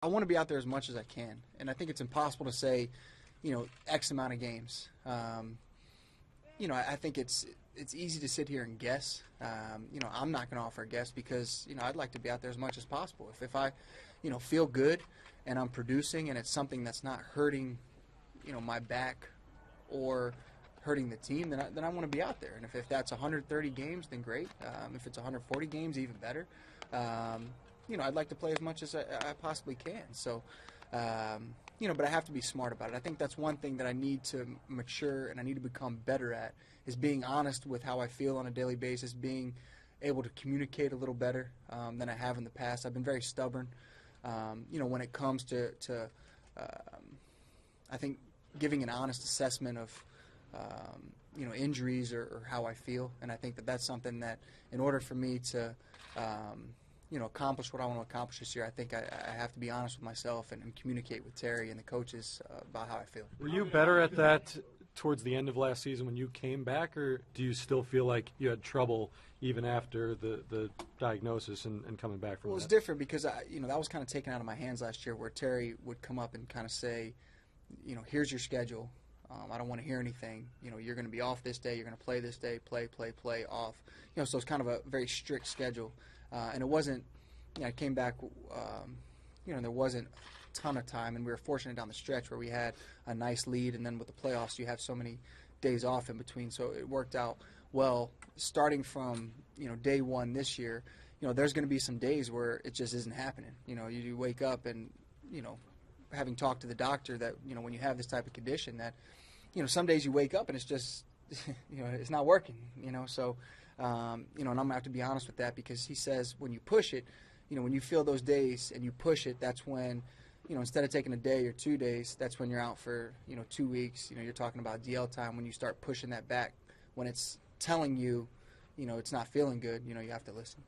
I want to be out there as much as I can, and I think it's impossible to say, X amount of games. I think it's easy to sit here and guess. I'm not going to offer a guess because I'd like to be out there as much as possible. If I, feel good and I'm producing and it's something that's not hurting, my back or hurting the team, then I want to be out there. And if that's 130 games, then great. If it's 140 games, even better. I'd like to play as much as I possibly can. So, but I have to be smart about it. I think that's one thing that I need to mature and I need to become better at is being honest with how I feel on a daily basis, being able to communicate a little better than I have in the past. I've been very stubborn, when it comes to I think giving an honest assessment of, injuries or how I feel. And I think that that's something that in order for me to, accomplish what I want to accomplish this year, I think I have to be honest with myself and communicate with Terry and the coaches about how I feel. Were you better at that towards the end of last season when you came back, or do you still feel like you had trouble even after the diagnosis and coming back from that? Well, it's different because, that was kind of taken out of my hands last year where Terry would come up and kind of say, here's your schedule. I don't want to hear anything. You're going to be off this day. You're going to play this day, play, off. So it's kind of a very strict schedule. And it wasn't, I came back, there wasn't a ton of time, and we were fortunate down the stretch where we had a nice lead, and then with the playoffs you have so many days off in between, so it worked out well. Starting from, day one this year, there's going to be some days where it just isn't happening. You wake up and, having talked to the doctor that, when you have this type of condition that, some days you wake up and it's just, it's not working, so, and I'm going to have to be honest with that because he says when you push it, when you feel those days and you push it, that's when, instead of taking a day or 2 days, that's when you're out for, 2 weeks. You're talking about DL time when you start pushing that back. When it's telling you, it's not feeling good, you have to listen.